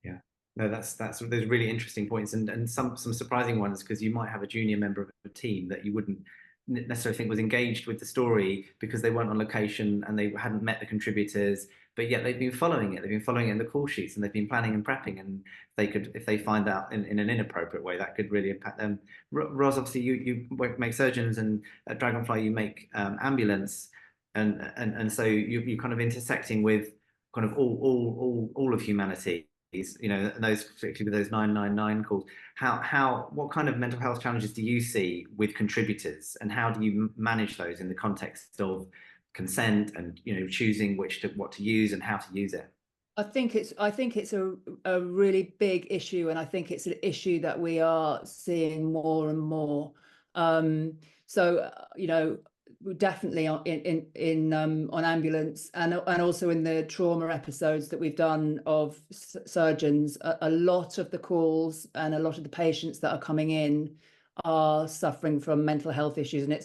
Yeah, no, that's those really interesting points, and some surprising ones, because you might have a junior member of a team that you wouldn't necessarily think was engaged with the story because they weren't on location and they hadn't met the contributors, but yet they've been following it. They've been following it in the call sheets, and they've been planning and prepping, and they could, if they find out in an inappropriate way, that could really impact them. Roz, obviously you make surgeons, and at Dragonfly you make ambulance, and so you're kind of intersecting with kind of all of humanity. You know, and those, particularly with those 999 calls. What kind of mental health challenges do you see with contributors, and how do you manage those in the context of consent and, you know, choosing what to use and how to use it? I think it's a really big issue, and I think it's an issue that we are seeing more and more. You know, definitely on ambulance, and also in the trauma episodes that we've done of surgeons, a lot of the calls and a lot of the patients that are coming in are suffering from mental health issues, and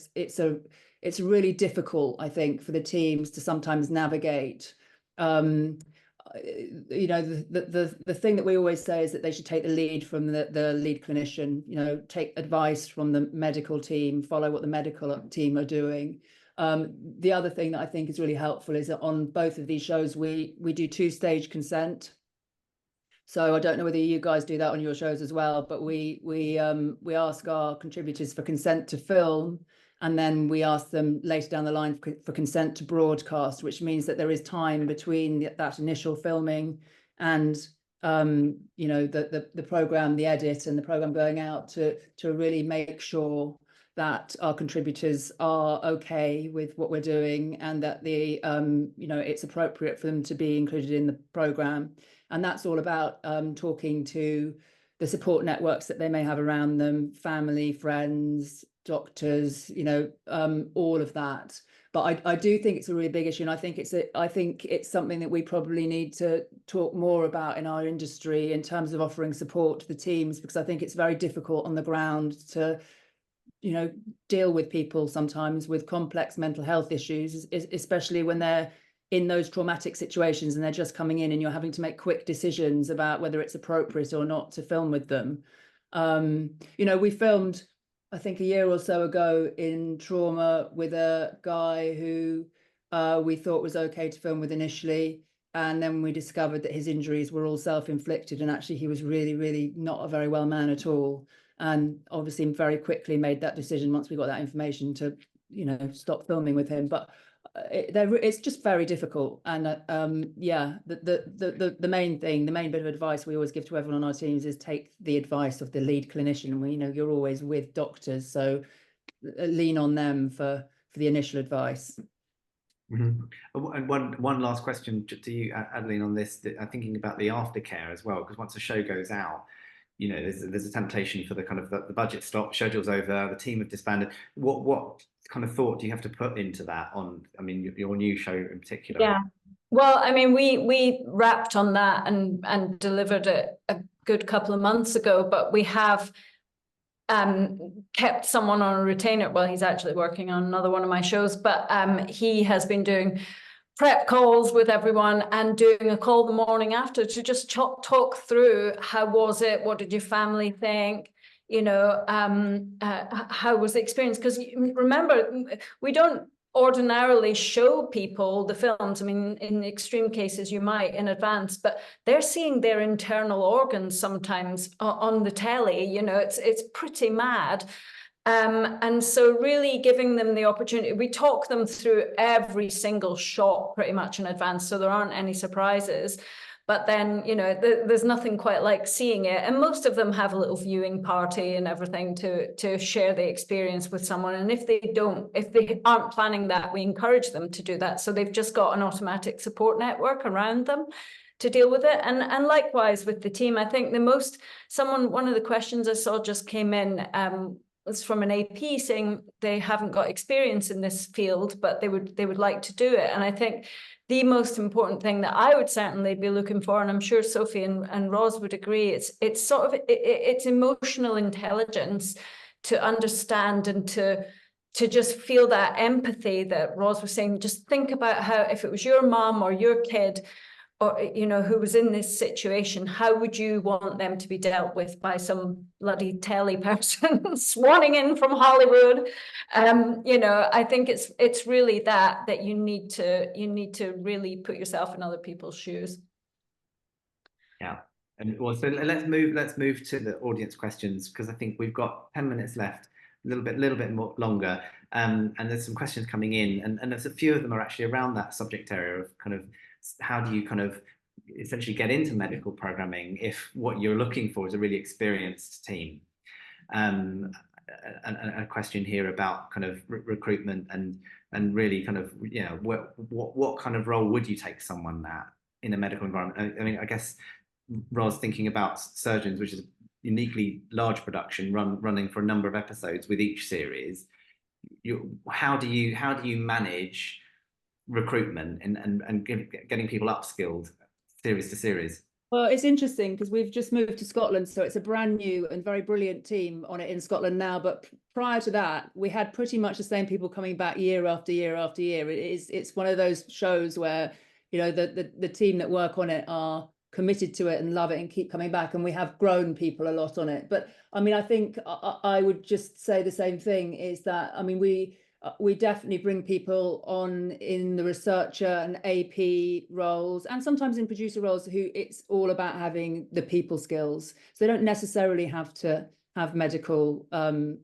it's really difficult, I think, for the teams to sometimes navigate. You know, the thing that we always say is that they should take the lead from the lead clinician, you know, take advice from the medical team, follow what the medical team are doing. The other thing that I think is really helpful is that on both of these shows, we do 2-stage consent. So I don't know whether you guys do that on your shows as well, but we ask our contributors for consent to film, and then we ask them later down the line for consent to broadcast, which means that there is time between that initial filming and you know, the program, the edit, and the program going out to really make sure that our contributors are okay with what we're doing, and that the you know, it's appropriate for them to be included in the program. And that's all about talking to the support networks that they may have around them, family, friends, doctors, you know, all of that. But I do think it's a really big issue, and I think it's something that we probably need to talk more about in our industry in terms of offering support to the teams, because I think it's very difficult on the ground to, you know, deal with people sometimes with complex mental health issues, especially when they're in those traumatic situations and they're just coming in and you're having to make quick decisions about whether it's appropriate or not to film with them. You know, we filmed, I think, a year or so ago in trauma with a guy who we thought was okay to film with initially, and then we discovered that his injuries were all self-inflicted, and actually he was really, really not a very well man at all, and obviously very quickly made that decision once we got that information to, you know, stop filming with him. But it's just very difficult. And yeah, the main thing, the main bit of advice we always give to everyone on our teams is take the advice of the lead clinician. You know, you're always with doctors, so lean on them for the initial advice. Mm-hmm. And one last question to you, Adeline, on this. I'm thinking about the aftercare as well, because once a show goes out, you know, there's a temptation for the kind of the budget stop, schedule's over, the team have disbanded. What kind of thought do you have to put into that on, I mean, your new show in particular? Yeah, well, I mean, we wrapped on that and delivered it a good couple of months ago, but we have kept someone on a retainer. Well, he's actually working on another one of my shows, but he has been doing prep calls with everyone and doing a call the morning after to just talk through how was it, what did your family think, you know, how was the experience? Because remember, we don't ordinarily show people the films. I mean, in extreme cases you might in advance, but they're seeing their internal organs sometimes on the telly. You know, it's pretty mad. And so really giving them the opportunity, we talk them through every single shot pretty much in advance, so there aren't any surprises. But then, you know, there's nothing quite like seeing it. And most of them have a little viewing party and everything to share the experience with someone. And if they aren't planning that, we encourage them to do that. So they've just got an automatic support network around them to deal with it. And likewise with the team, I think one of the questions I saw just came in, from an AP saying they haven't got experience in this field, but they would like to do it. And I think the most important thing that I would certainly be looking for, and I'm sure Sophie and Roz would agree, it's sort of it's emotional intelligence to understand and to just feel that empathy that Roz was saying. Just think about how, if it was your mom or your kid, or, you know, who was in this situation, how would you want them to be dealt with by some bloody telly person swanning in from Hollywood? You know, I think it's really that you need to really put yourself in other people's shoes. Yeah. And also let's move to the audience questions, because I think we've got 10 minutes left, a little bit more longer. And there's some questions coming in, and there's a few of them are actually around that subject area of kind of how do you kind of essentially get into medical programming if what you're looking for is a really experienced team. And a question here about kind of recruitment and really kind of, you know, what kind of role would you take someone that in a medical environment? I mean, I guess Roz, thinking about Surgeons, which is a uniquely large production running for a number of episodes with each series, how do you manage recruitment and getting people upskilled series to series? Well, it's interesting because we've just moved to Scotland, so it's a brand new and very brilliant team on it in Scotland now. But prior to that, we had pretty much the same people coming back year after year after year. It's one of those shows where, you know, the team that work on it are committed to it and love it and keep coming back, and we have grown people a lot on it. But I mean, I think I would just say the same thing, is that, I mean, we definitely bring people on in the researcher and AP roles, and sometimes in producer roles, who it's all about having the people skills. So they don't necessarily have to have medical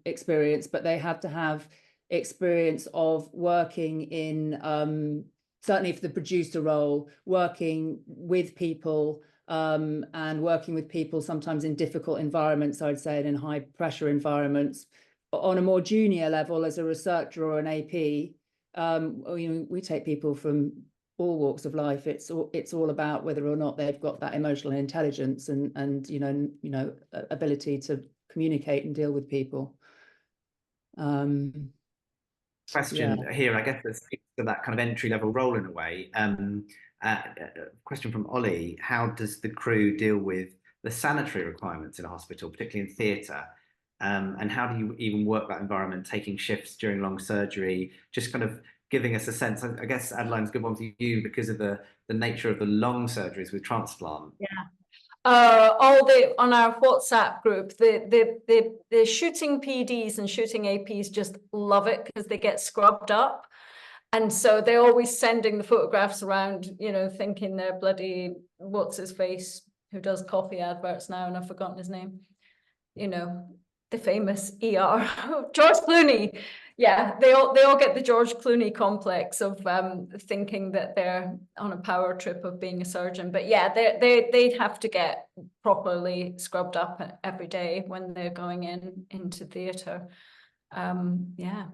experience, but they have to have experience of working in, certainly for the producer role, working with people and working with people sometimes in difficult environments, I'd say, and in high pressure environments. On a more junior level, as a researcher or an AP, you know, we take people from all walks of life. It's all about whether or not they've got that emotional intelligence and you know ability to communicate and deal with people. Question here, I guess, that speaks to that kind of entry level role in a way. Question from Ollie: how does the crew deal with the sanitary requirements in a hospital, particularly in theatre? And how do you even work that environment, taking shifts during long surgery? Just kind of giving us a sense. I guess Adeline's a good one for you because of the nature of the long surgeries with transplant. Yeah. On our WhatsApp group, the shooting PDs and shooting APs just love it because they get scrubbed up. And so they're always sending the photographs around, you know, thinking they're bloody, what's his face, who does coffee adverts now, and I've forgotten his name, you know, the famous ER, George Clooney. Yeah, they all get the George Clooney complex of thinking that they're on a power trip of being a surgeon. But yeah, they'd have to get properly scrubbed up every day when they're going into theatre. Yeah.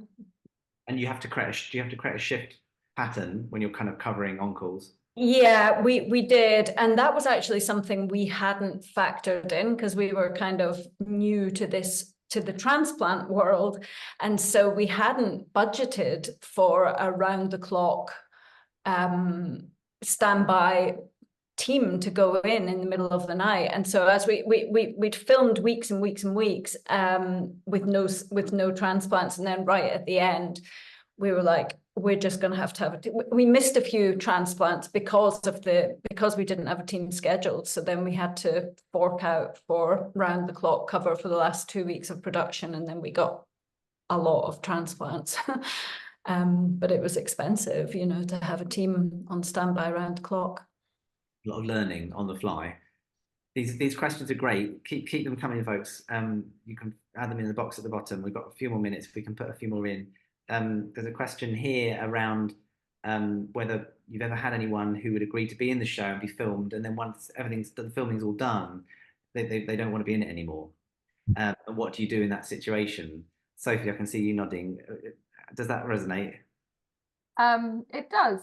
And you have to create a shift pattern when you're kind of covering on-calls? Yeah, we did. And that was actually something we hadn't factored in because we were kind of new to the transplant world. And so we hadn't budgeted for a round the clock standby team to go in the middle of the night. And so as we'd filmed weeks and weeks and weeks with no transplants, and then right at the end we were like, we're just going to have we missed a few transplants because we didn't have a team scheduled. So then we had to fork out for round the clock cover for the last 2 weeks of production, and then we got a lot of transplants. But it was expensive, you know, to have a team on standby round the clock. A lot of learning on the fly. These questions are great. Keep them coming, folks. You can add them in the box at the bottom. We've got a few more minutes. If we can put a few more in. There's a question here around whether you've ever had anyone who would agree to be in the show and be filmed, and then once the filming's all done, they don't want to be in it anymore. And what do you do in that situation? Sophie, I can see you nodding. Does that resonate? It does,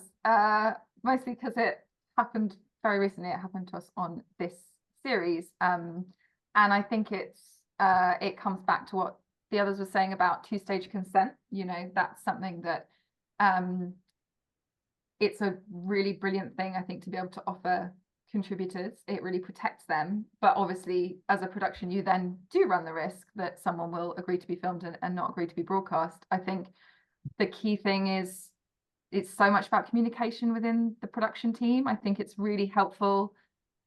mostly because it happened very recently. It happened to us on this series, and I think it comes back to what the others were saying about two-stage consent, you know, that's something that it's a really brilliant thing, I think, to be able to offer contributors. It really protects them, but obviously as a production you then do run the risk that someone will agree to be filmed and not agree to be broadcast. I think the key thing is it's so much about communication within the production team. I think it's really helpful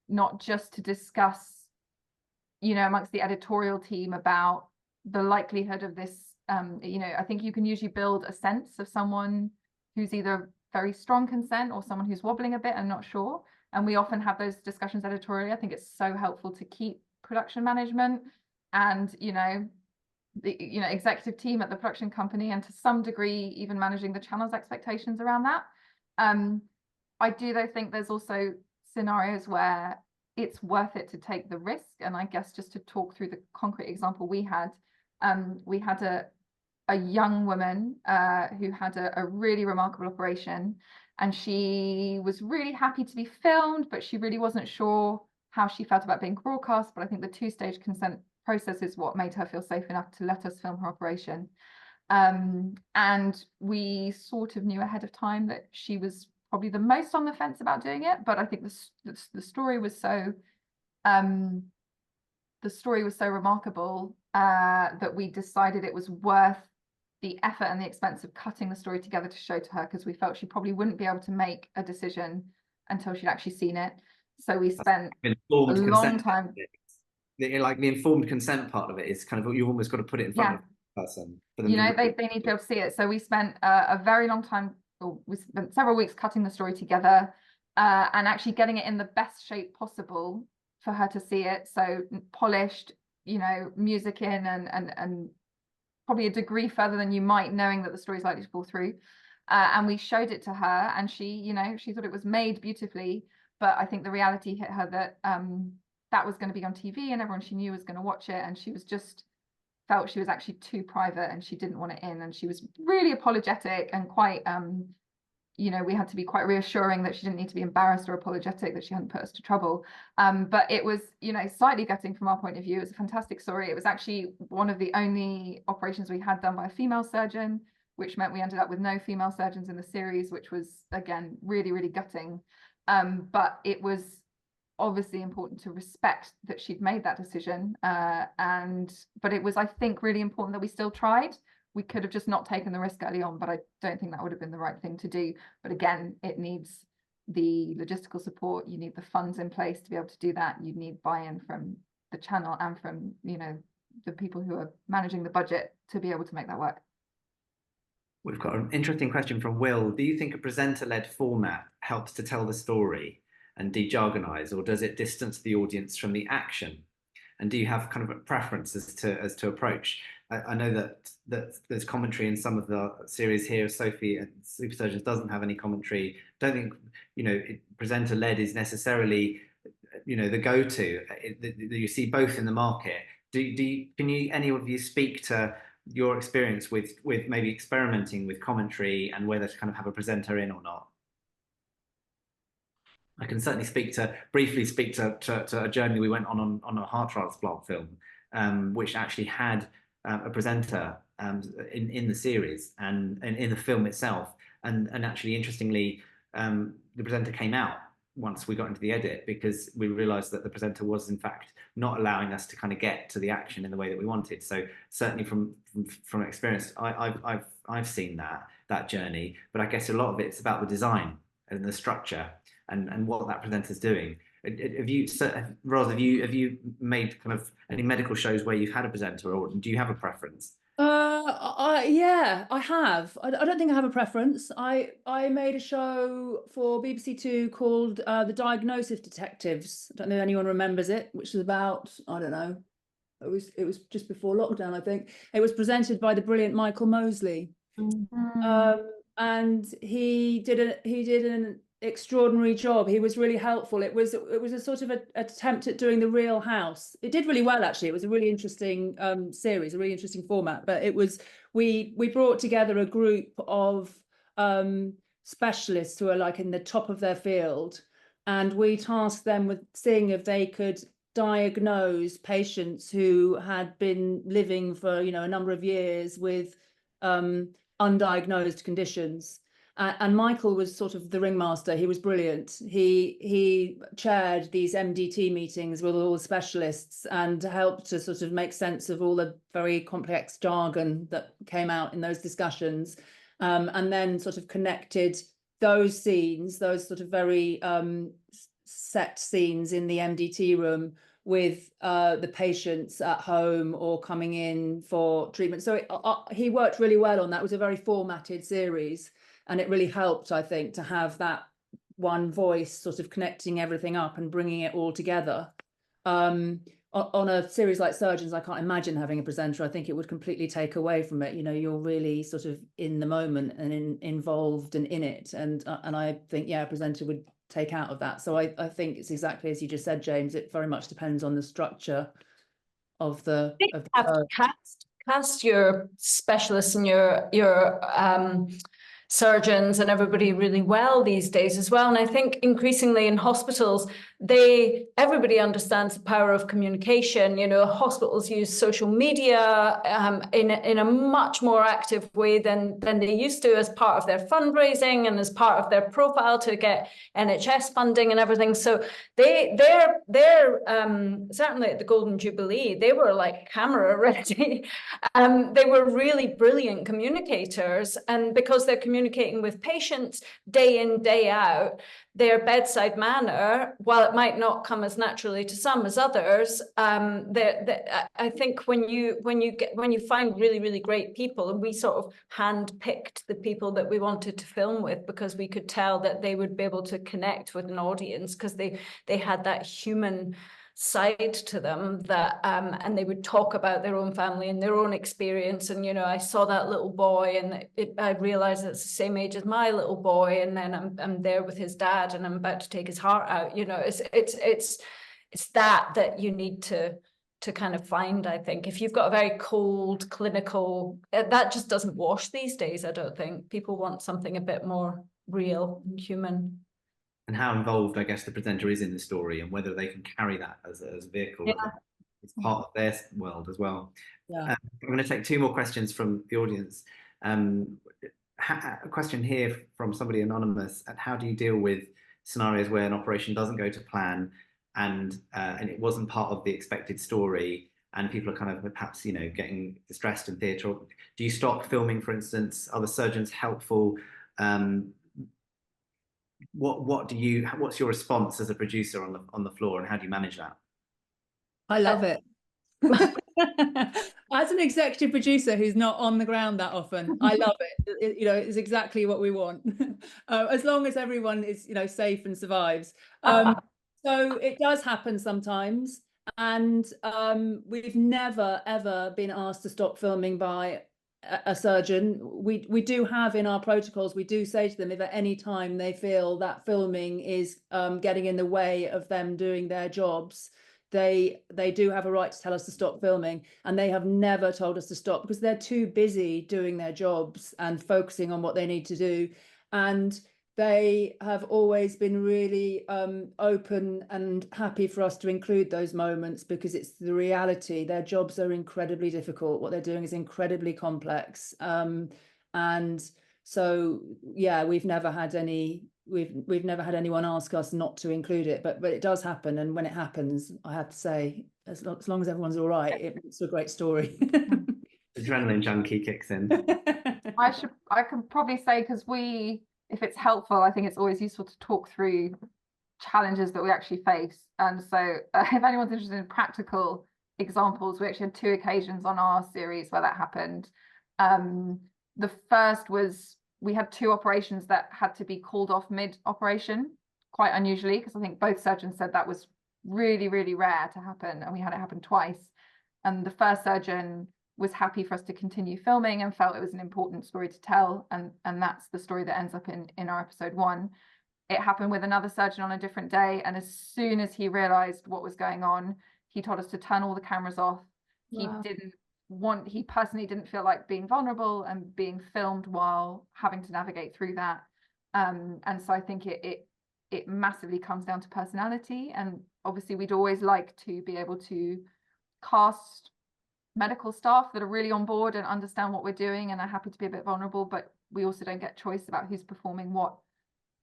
not just to discuss, you know, amongst the editorial team about the likelihood of this. You know, I think you can usually build a sense of someone who's either very strong consent or someone who's wobbling a bit and not sure. And we often have those discussions editorially. I think it's so helpful to keep production management and, you know, the executive team at the production company, and to some degree even managing the channel's expectations around that. I do though think there's also scenarios where it's worth it to take the risk. And I guess just to talk through the concrete example we had a young woman who had a really remarkable operation, and she was really happy to be filmed, but she really wasn't sure how she felt about being broadcast. But I think the two-stage consent process is what made her feel safe enough to let us film her operation. And we sort of knew ahead of time that she was probably the most on the fence about doing it. But I think the story was so remarkable that we decided it was worth the effort and the expense of cutting the story together to show to her, because we felt she probably wouldn't be able to make a decision until she'd actually seen it. So we spent a long time. Like the informed consent part of it is kind of, you've almost got to put it in front of the person. For them, you know, they need to be able to see it. So we spent a very long time, or we spent several weeks cutting the story together and actually getting it in the best shape possible for her to see it. So polished, you know, music in and probably a degree further than you might, knowing that the story is likely to fall through. And we showed it to her, and she, you know, she thought it was made beautifully. But I think the reality hit her that that was going to be on TV and everyone she knew was going to watch it. And she was just felt she was actually too private and she didn't want it in. And she was really apologetic and quite, you know, we had to be quite reassuring that she didn't need to be embarrassed or apologetic that she hadn't put us to trouble. But it was, you know, slightly gutting from our point of view. It was a fantastic story. It was actually one of the only operations we had done by a female surgeon, which meant we ended up with no female surgeons in the series, which was, again, really, really gutting. But it was obviously important to respect that she'd made that decision. But it was, I think, really important that we still tried. We could have just not taken the risk early on, but I don't think that would have been the right thing to do. But again, it needs the logistical support. You need the funds in place to be able to do that. You need buy-in from the channel and from, you know, the people who are managing the budget to be able to make that work. We've got an interesting question from Will. Do you think a presenter-led format helps to tell the story and de-jargonize, or does it distance the audience from the action? And do you have kind of a preference as to approach? I know that there's commentary in some of the series here. Sophie and Super Surgeons doesn't have any commentary. Don't think, you know, presenter-led is necessarily, you know, the go-to. You see both in the market. Can any of you speak to your experience with maybe experimenting with commentary and whether to kind of have a presenter in or not? I can certainly briefly speak to a journey we went on a heart transplant film, which actually had a presenter in the series and in the film itself. And actually, interestingly, the presenter came out once we got into the edit, because we realized that the presenter was in fact not allowing us to kind of get to the action in the way that we wanted. So certainly from experience, I've seen that journey, but I guess a lot of it's about the design and the structure and what that presenter's doing. Roz, have you made kind of any medical shows where you've had a presenter, or do you have a preference? Yeah, I have. I don't think I have a preference. I made a show for BBC Two called The Diagnosis Detectives. I don't know if anyone remembers it, which is about, I don't know, it was just before lockdown, I think. It was presented by the brilliant Michael Mosley. And he did an extraordinary job. He was really helpful. It was a sort of an attempt at doing the Real House. It did really well, actually. It was a really interesting series, a really interesting format. But it was, we brought together a group of specialists who are like in the top of their field, and we tasked them with seeing if they could diagnose patients who had been living for, you know, a number of years with undiagnosed conditions. And Michael was sort of the ringmaster. He was brilliant. He chaired these MDT meetings with all the specialists and helped to sort of make sense of all the very complex jargon that came out in those discussions, and then sort of connected those scenes, those sort of very set scenes in the MDT room with the patients at home or coming in for treatment. So he worked really well on that. It was a very formatted series. And it really helped, I think, to have that one voice sort of connecting everything up and bringing it all together. On a series like Surgeons, I can't imagine having a presenter. I think it would completely take away from it. You know, you're really sort of in the moment and involved and in it. And I think, yeah, a presenter would take out of that. So I think it's exactly as you just said, James. It very much depends on the structure of the. You have to cast your specialists and your surgeons and everybody really well these days as well. And I think increasingly in hospitals, everybody understands the power of communication. You know, hospitals use social media in a much more active way than they used to, as part of their fundraising and as part of their profile to get NHS funding and everything. So they're certainly at the Golden Jubilee, they were like camera ready. They were really brilliant communicators, and because they're communicating with patients day in, day out, their bedside manner, while it might not come as naturally to some as others, I think when you find really, really great people, and we sort of handpicked the people that we wanted to film with because we could tell that they would be able to connect with an audience because they had that human side to them, that and they would talk about their own family and their own experience. And you know, I saw that little boy, and I realized it's the same age as my little boy, and then I'm there with his dad, and I'm about to take his heart out. You know, it's that you need to kind of find. I think if you've got a very cold clinical, that just doesn't wash these days. I don't think people want something a bit more real and human. And how involved, I guess, the presenter is in the story, and whether they can carry that as a vehicle. Yeah. It's part of their world as well. Yeah. I'm going to take two more questions from the audience. A question here from somebody anonymous: how do you deal with scenarios where an operation doesn't go to plan, and it wasn't part of the expected story, and people are kind of perhaps, you know, getting distressed in theatre? Do you stop filming, for instance? Are the surgeons helpful? What's your response as a producer on the floor, and how do you manage that? I love it. As an executive producer who's not on the ground that often, I love it. You know, it's exactly what we want. As long as everyone is, you know, safe and survives. So it does happen sometimes, and we've never ever been asked to stop filming by a surgeon. We do have in our protocols, we do say to them, if at any time they feel that filming is getting in the way of them doing their jobs, they do have a right to tell us to stop filming. And they have never told us to stop, because they're too busy doing their jobs and focusing on what they need to do. And they have always been really open and happy for us to include those moments, because it's the reality. Their jobs are incredibly difficult. What they're doing is incredibly complex. And so, yeah, we've never had never had anyone ask us not to include it, but it does happen. And when it happens, I have to say, as long as everyone's all right, it's a great story. Adrenaline junkie kicks in. I can probably say, because if it's helpful, I think it's always useful to talk through challenges that we actually face. And so if anyone's interested in practical examples, we actually had 2 occasions on our series where that happened. The first was, we had 2 operations that had to be called off mid-operation, quite unusually, because I think both surgeons said that was really, really rare to happen, and we had it happen twice. And the first surgeon was happy for us to continue filming and felt it was an important story to tell, and that's the story that ends up in our episode 1. It happened with another surgeon on a different day, and as soon as he realized what was going on, he told us to turn all the cameras off. Wow. He personally didn't feel like being vulnerable and being filmed while having to navigate through that. And so I think it massively comes down to personality, and obviously we'd always like to be able to cast medical staff that are really on board and understand what we're doing and are happy to be a bit vulnerable, but we also don't get choice about who's performing what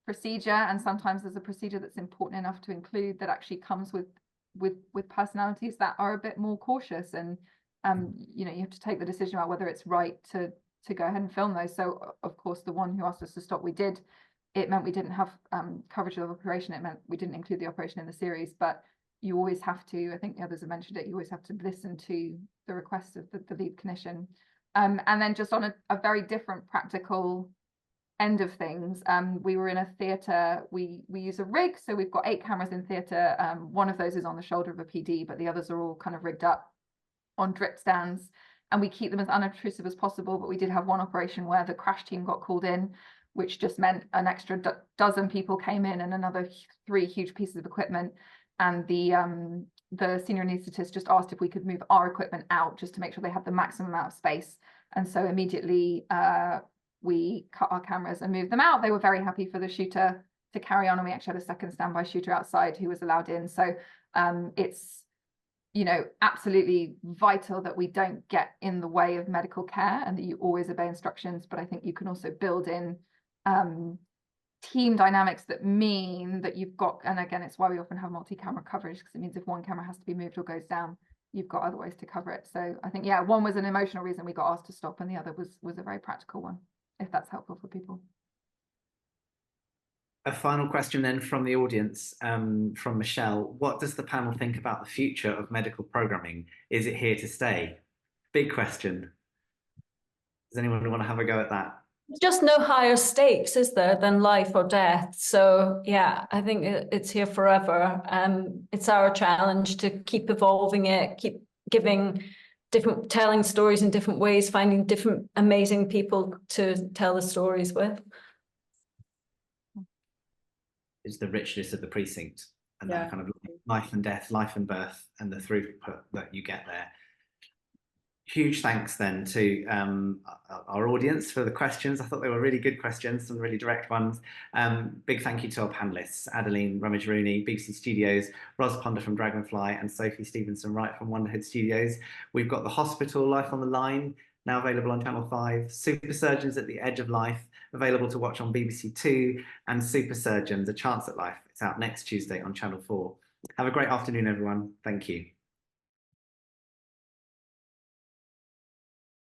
procedure. And sometimes there's a procedure that's important enough to include that actually comes with personalities that are a bit more cautious, and you know, you have to take the decision about whether it's right to go ahead and film those. So of course the one who asked us to stop, we did. It meant we didn't have coverage of the operation. It meant we didn't include the operation in the series, but you always have to, I think the others have mentioned it, you always have to listen to the requests of the lead clinician. And then just on a very different practical end of things, we were in a theatre, we use a rig, so we've got 8 cameras in theatre. One of those is on the shoulder of a PD, but the others are all kind of rigged up on drip stands, and we keep them as unobtrusive as possible. But we did have one operation where the crash team got called in, which just meant an extra dozen people came in and another 3 huge pieces of equipment. And the senior anaesthetist just asked if we could move our equipment out just to make sure they had the maximum amount of space. And so immediately we cut our cameras and moved them out. They were very happy for the shooter to carry on, and we actually had a second standby shooter outside who was allowed in. So it's, you know, absolutely vital that we don't get in the way of medical care and that you always obey instructions. But I think you can also build in team dynamics that mean that you've got, and again, it's why we often have multi-camera coverage, because it means if one camera has to be moved or goes down, you've got other ways to cover it. So I think, yeah, one was an emotional reason we got asked to stop, and the other was a very practical one, if that's helpful for people. A final question then from the audience, from Michelle. What does the panel think about the future of medical programming? Is it here to stay? Big question. Does anyone want to have a go at that? Just no higher stakes, is there, than life or death? So yeah, I think it's here forever. It's our challenge to keep evolving it, keep telling stories in different ways, finding different amazing people to tell the stories with. It's the richness of the precinct and Yeah. that kind of life and death, life and birth, and the throughput that you get there. Huge thanks then to our audience for the questions. I thought they were really good questions, some really direct ones. Big thank you to our panelists, Adeline, Ramage, Rooney, BBC Studios, Ros Ponder from Dragonfly, and Sophie Stevenson Wright from Wonderhood Studios. We've got The Hospital, Life on the Line, now available on Channel 5, Super Surgeons at the Edge of Life, available to watch on BBC 2, and Super Surgeons, A Chance at Life. It's out next Tuesday on Channel 4. Have a great afternoon, everyone. Thank you.